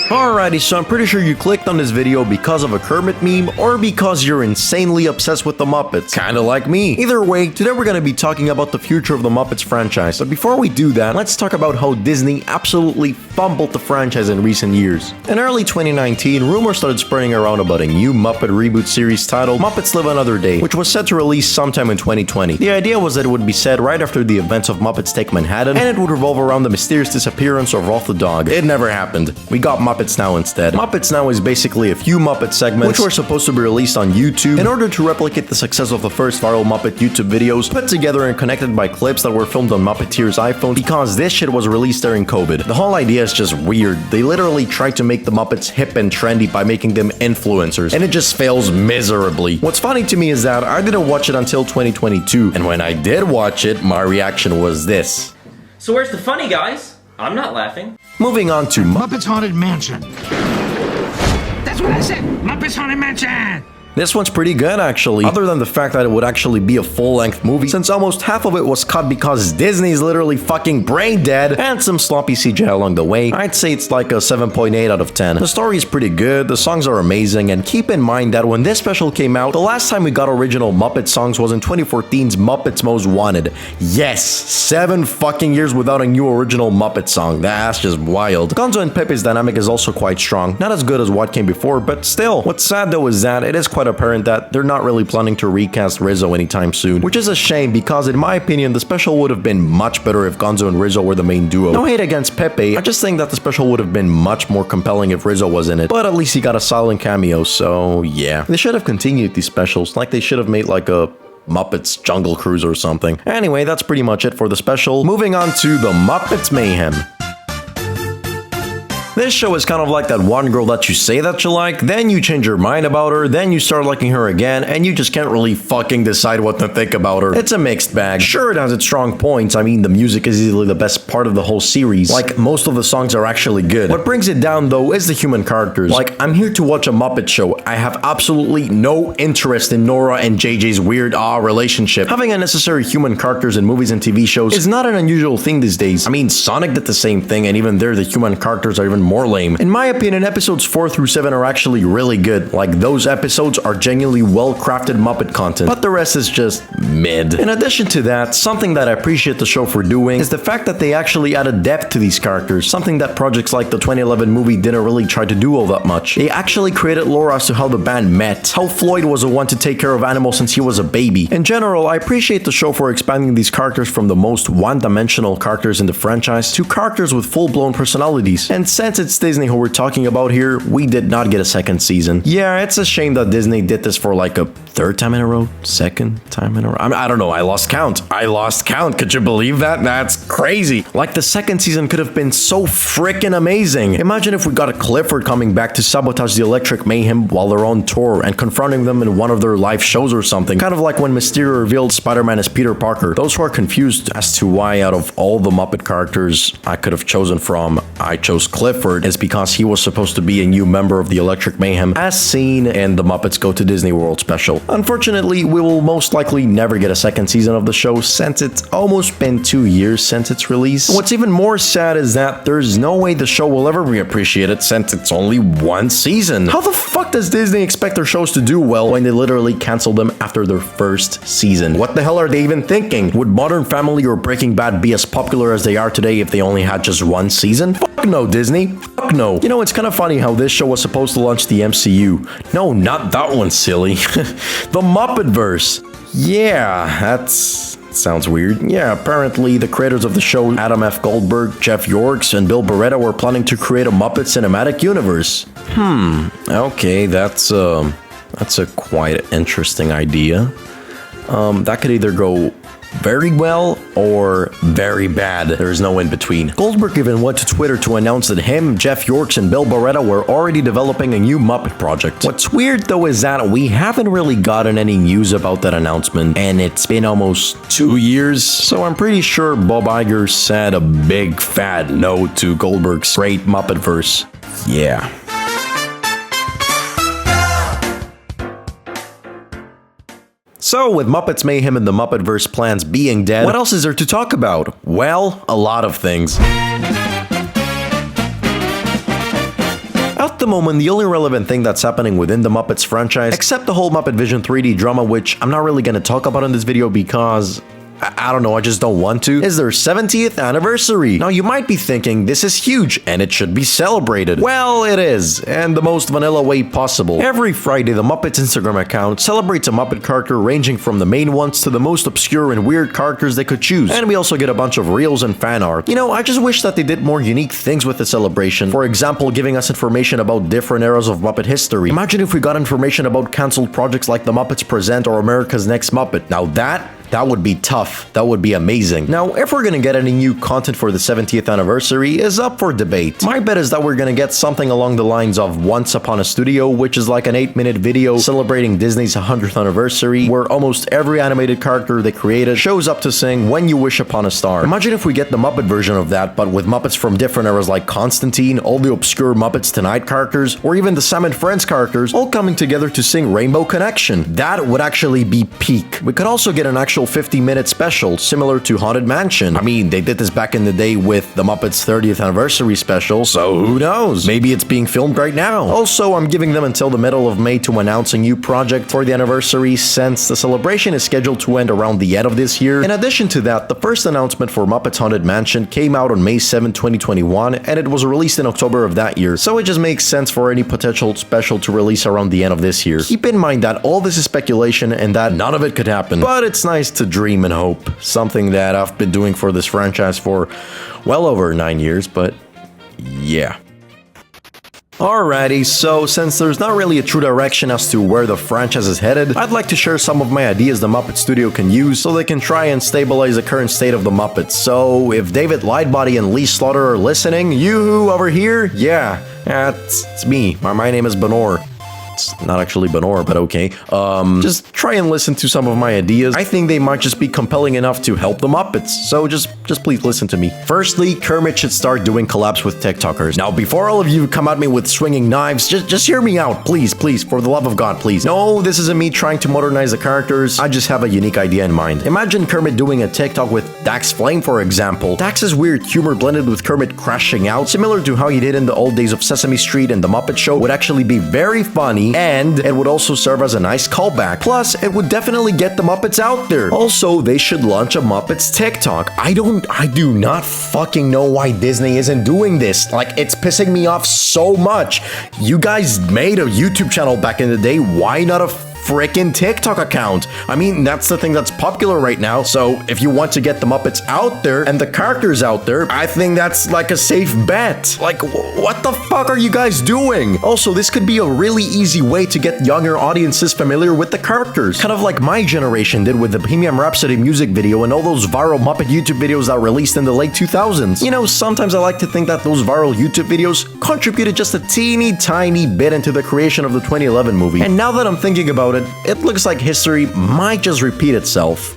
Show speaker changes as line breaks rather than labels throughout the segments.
Alrighty, so I'm pretty sure you clicked on this video because of a Kermit meme or because you're insanely obsessed with the Muppets, kinda like me. Either way, today we're gonna be talking about the future of the Muppets franchise. But before we do that, let's talk about how Disney absolutely fumbled the franchise in recent years. In early 2019, rumors started spreading around about a new Muppet reboot series titled Muppets Live Another Day, which was set to release sometime in 2020. The idea was that it would be set right after the events of Muppets Take Manhattan, and it would revolve around the mysterious disappearance of Rolf the dog. It never happened. We got Muppets Now instead. Muppets Now is basically a few Muppet segments which were supposed to be released on YouTube in order to replicate the success of the first viral Muppet YouTube videos, put together and connected by clips that were filmed on Muppeteers' iPhones because this shit was released during COVID. The whole idea is just weird. They literally tried to make the Muppets hip and trendy by making them influencers, and it just fails miserably. What's funny to me is that I didn't watch it until 2022, and when I did watch it, my reaction was this.
So where's the funny, guys? I'm not laughing.
Moving on to
Muppets Haunted Mansion. That's what I said! Muppets Haunted Mansion!
This one's pretty good actually, other than the fact that it would actually be a full-length movie, since almost half of it was cut because Disney's literally fucking brain dead, and some sloppy CGI along the way. I'd say it's like a 7.8 out of 10. The story is pretty good, the songs are amazing, and keep in mind that when this special came out, the last time we got original Muppet songs was in 2014's Muppets Most Wanted. Yes, 7 fucking years without a new original Muppet song. That's just wild. Gonzo and Pepe's dynamic is also quite strong, not as good as what came before, but still. What's sad though is that it is quite apparent that they're not really planning to recast Rizzo anytime soon, which is a shame because in my opinion the special would have been much better if Gonzo and Rizzo were the main duo. No hate against Pepe, I just think that the special would have been much more compelling if Rizzo was in it, but at least he got a silent cameo, so yeah. They should have continued these specials, like they should have made like a Muppets Jungle Cruise or something. Anyway, that's pretty much it for the special. Moving on to the Muppets Mayhem. This show is kind of like that one girl that you say that you like, then you change your mind about her, then you start liking her again, and you just can't really fucking decide what to think about her. It's a mixed bag. Sure, it has its strong points. I mean, the music is easily the best part of the whole series. Like, most of the songs are actually good. What brings it down, though, is the human characters. Like, I'm here to watch a Muppet show. I have absolutely no interest in Nora and JJ's weird relationship. Having unnecessary human characters in movies and TV shows is not an unusual thing these days. I mean, Sonic did the same thing, and even there, the human characters are even more lame. In my opinion, episodes 4 through 7 are actually really good. Like, those episodes are genuinely well-crafted Muppet content, but the rest is just mid. In addition to that, something that I appreciate the show for doing is the fact that they actually added depth to these characters, something that projects like the 2011 movie didn't really try to do all that much. They actually created lore as to how the band met, how Floyd was the one to take care of animals since he was a baby. In general, I appreciate the show for expanding these characters from the most one-dimensional characters in the franchise to characters with full-blown personalities. And since it's Disney who we're talking about here, we did not get a second season. Yeah, it's a shame that Disney did this for like a third time in a row? Second time in a row? I don't know, I lost count. Could you believe that? That's crazy. Like, the second season could have been so freaking amazing. Imagine if we got a Clifford coming back to sabotage the Electric Mayhem while they're on tour and confronting them in one of their live shows or something. Kind of like when Mysterio revealed Spider-Man as Peter Parker. Those who are confused as to why out of all the Muppet characters I could have chosen from, I chose Clifford, is because he was supposed to be a new member of the Electric Mayhem, as seen in the Muppets Go to Disney World special. Unfortunately, we will most likely never get a second season of the show since it's almost been 2 years since its release. What's even more sad is that there's no way the show will ever be appreciated since it's only 1 season. How the fuck does Disney expect their shows to do well when they literally canceled them after their first season? What the hell are they even thinking? Would Modern Family or Breaking Bad be as popular as they are today if they only had just 1 season? Fuck no, Disney. Fuck no. You know, it's kind of funny how this show was supposed to launch the MCU. No, not that one, silly. The Muppet-verse. Yeah, that sounds weird. Yeah, apparently the creators of the show, Adam F. Goldberg, Jeff Yorks, and Bill Beretta, were planning to create a Muppet cinematic universe. Okay, that's a quite interesting idea. That could either go very well or very bad. There's no in between. Goldberg even went to Twitter to announce that him, Jeff Yorks, and Bill Beretta were already developing a new Muppet project. What's weird though is that we haven't really gotten any news about that announcement, and it's been almost 2 years, so I'm pretty sure Bob Iger said a big fat no to Goldberg's great Muppet-verse. Yeah. So, with Muppets Mayhem and the Muppet-verse plans being dead, what else is there to talk about? Well, a lot of things. At the moment, the only relevant thing that's happening within the Muppets franchise, except the whole Muppet Vision 3D drama, which I'm not really gonna talk about in this video because I don't know, I just don't want to, is their 70th anniversary. Now you might be thinking, this is huge and it should be celebrated. Well, it is, and the most vanilla way possible. Every Friday, the Muppets Instagram account celebrates a Muppet character ranging from the main ones to the most obscure and weird characters they could choose. And we also get a bunch of reels and fan art. You know, I just wish that they did more unique things with the celebration. For example, giving us information about different eras of Muppet history. Imagine if we got information about cancelled projects like The Muppets Present or America's Next Muppet. Now that would be tough. That would be amazing. Now, if we're gonna get any new content for the 70th anniversary is up for debate. My bet is that we're gonna get something along the lines of Once Upon a Studio, which is like an 8-minute video celebrating Disney's 100th anniversary, where almost every animated character they created shows up to sing When You Wish Upon a Star. Imagine if we get the Muppet version of that, but with Muppets from different eras like Constantine, all the obscure Muppets Tonight characters, or even the Sam and Friends characters, all coming together to sing Rainbow Connection. That would actually be peak. We could also get an actual 50-minute special similar to Haunted Mansion. I mean, they did this back in the day with the Muppets 30th anniversary special, so who knows? Maybe it's being filmed right now. Also, I'm giving them until the middle of May to announce a new project for the anniversary, since the celebration is scheduled to end around the end of this year. In addition to that, the first announcement for Muppets Haunted Mansion came out on May 7, 2021, and it was released in October of that year, so it just makes sense for any potential special to release around the end of this year. Keep in mind that all this is speculation and that none of it could happen, but it's nice to dream and hope, something that I've been doing for this franchise for well over 9 years, but yeah. Alrighty, so since there's not really a true direction as to where the franchise is headed, I'd like to share some of my ideas the Muppet Studio can use so they can try and stabilize the current state of the Muppets. So if David Lightbody and Lee Slaughter are listening, you over here, yeah, it's me. My name is Benor. It's not actually Benor, but okay. Just try and listen to some of my ideas. I think they might just be compelling enough to help the Muppets, so just please listen to me. Firstly, Kermit should start doing collabs with TikTokers. Now, before all of you come at me with swinging knives, just hear me out, please, for the love of God, please. No, this isn't me trying to modernize the characters, I just have a unique idea in mind. Imagine Kermit doing a TikTok with Dax Flame, for example. Dax's weird humor blended with Kermit crashing out, similar to how he did in the old days of Sesame Street and The Muppet Show, would actually be very funny, and it would also serve as a nice callback. Plus, it would definitely get the Muppets out there. Also, they should launch a Muppets TikTok. I do not fucking know why Disney isn't doing this. Like, it's pissing me off so much. You guys made a YouTube channel back in the day. Why not a frickin' TikTok account? I mean, that's the thing that's popular right now, so if you want to get the Muppets out there and the characters out there, I think that's like a safe bet. Like, what the fuck are you guys doing? Also, this could be a really easy way to get younger audiences familiar with the characters, kind of like my generation did with the Bohemian Rhapsody music video and all those viral Muppet YouTube videos that released in the late 2000s. You know, sometimes I like to think that those viral YouTube videos contributed just a teeny tiny bit into the creation of the 2011 movie. And now that I'm thinking about it looks like history might just repeat itself.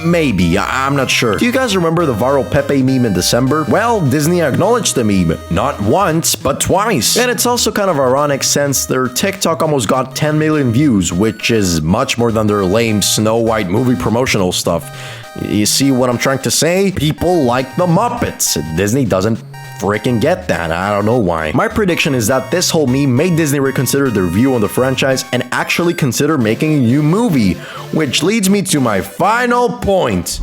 Maybe, I'm not sure. Do you guys remember the viral Pepe meme in December? Well, Disney acknowledged the meme. Not once, but twice. And it's also kind of ironic since their TikTok almost got 10 million views, which is much more than their lame Snow White movie promotional stuff. You see what I'm trying to say? People like the Muppets. Disney doesn't freaking get that. I don't know why. My prediction is that this whole meme made Disney reconsider their view on the franchise and actually consider making a new movie, which leads me to my final point.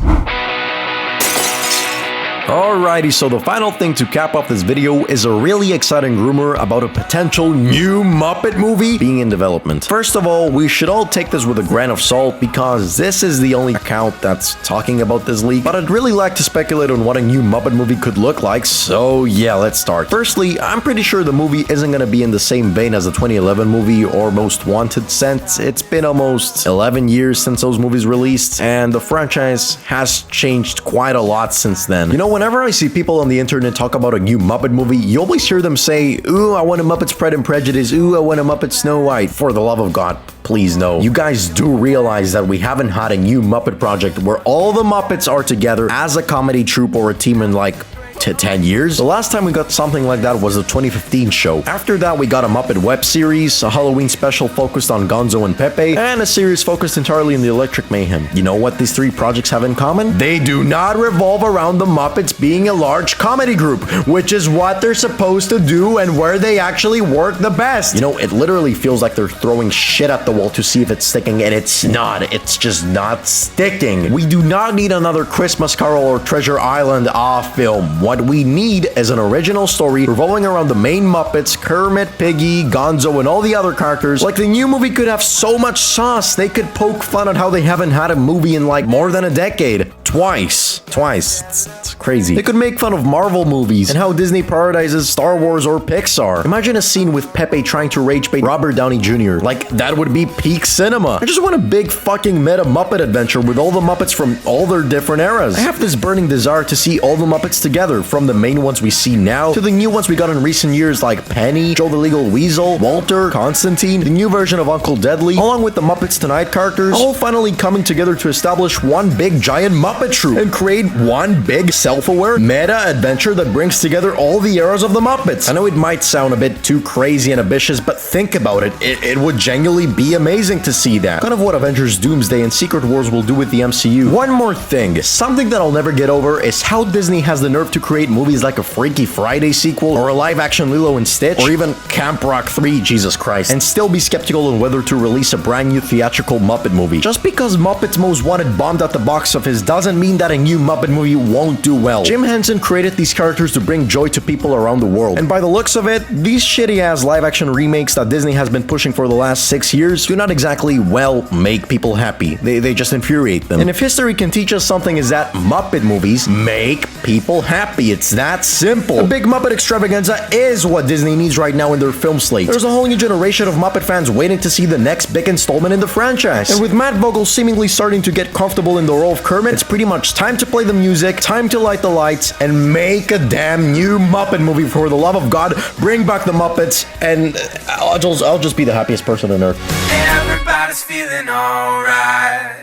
Alrighty, so the final thing to cap off this video is a really exciting rumor about a potential new Muppet movie being in development. First of all, we should all take this with a grain of salt because this is the only account that's talking about this leak, but I'd really like to speculate on what a new Muppet movie could look like, so yeah, let's start. Firstly, I'm pretty sure the movie isn't gonna be in the same vein as the 2011 movie or Most Wanted, since it's been almost 11 years since those movies released, and the franchise has changed quite a lot since then. You know, whenever I see people on the internet talk about a new Muppet movie, you always hear them say, ooh, I want a Muppets Pride and Prejudice, ooh, I want a Muppet Snow White. For the love of God, please no. You guys do realize that we haven't had a new Muppet project where all the Muppets are together as a comedy troupe or a team in like 10 years? The last time we got something like that was the 2015 show. After that, we got a Muppet web series, a Halloween special focused on Gonzo and Pepe, and a series focused entirely on the Electric Mayhem. You know what these three projects have in common? They do not revolve around the Muppets being a large comedy group, which is what they're supposed to do and where they actually work the best. You know, it literally feels like they're throwing shit at the wall to see if it's sticking, and it's not. It's just not sticking. We do not need another Christmas Carol or Treasure Island film. What we need is an original story revolving around the main Muppets, Kermit, Piggy, Gonzo, and all the other characters. Like, the new movie could have so much sauce. They could poke fun at how they haven't had a movie in like more than a decade. Twice. It's crazy. They could make fun of Marvel movies and how Disney prioritizes Star Wars or Pixar. Imagine a scene with Pepe trying to rage bait Robert Downey Jr. Like, that would be peak cinema. I just want a big fucking meta Muppet adventure with all the Muppets from all their different eras. I have this burning desire to see all the Muppets together, from the main ones we see now to the new ones we got in recent years like Penny, Joe the Legal Weasel, Walter, Constantine, the new version of Uncle Deadly, along with the Muppets Tonight characters, all finally coming together to establish one big giant Muppet troupe and create one big self-aware meta adventure that brings together all the eras of the Muppets. I know it might sound a bit too crazy and ambitious, but think about it. It would genuinely be amazing to see that. Kind of what Avengers Doomsday and Secret Wars will do with the MCU. One more thing. Something that I'll never get over is how Disney has the nerve to create movies like a Freaky Friday sequel, or a live-action Lilo and Stitch, or even Camp Rock 3, Jesus Christ, and still be skeptical on whether to release a brand new theatrical Muppet movie. Just because Muppets Most Wanted bombed at the box office doesn't mean that a new Muppet movie won't do well. Jim Henson created these characters to bring joy to people around the world, and by the looks of it, these shitty-ass live-action remakes that Disney has been pushing for the last 6 years do not exactly, well, make people happy. They just infuriate them. And if history can teach us something, is that Muppet movies make people happy. It's that simple. A big Muppet extravaganza is what Disney needs right now in their film slate. There's a whole new generation of Muppet fans waiting to see the next big installment in the franchise. And with Matt Vogel seemingly starting to get comfortable in the role of Kermit, it's pretty much time to play the music, time to light the lights, and make a damn new Muppet movie. For the love of God, bring back the Muppets, and I'll just be the happiest person on earth.
Everybody's feeling alright.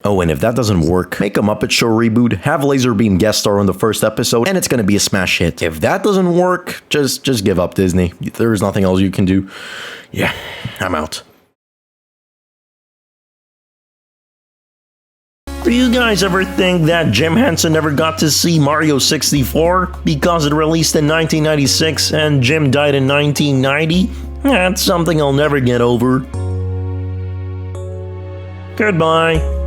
Oh, and if that doesn't work, make a Muppet Show reboot, have Laserbeam guest star on the first episode, and it's gonna be a smash hit. If that doesn't work, just give up, Disney. There's nothing else you can do. Yeah, I'm out. Do you guys ever think that Jim Henson never got to see Mario 64 because it released in 1996 and Jim died in 1990? That's something I'll never get over. Goodbye.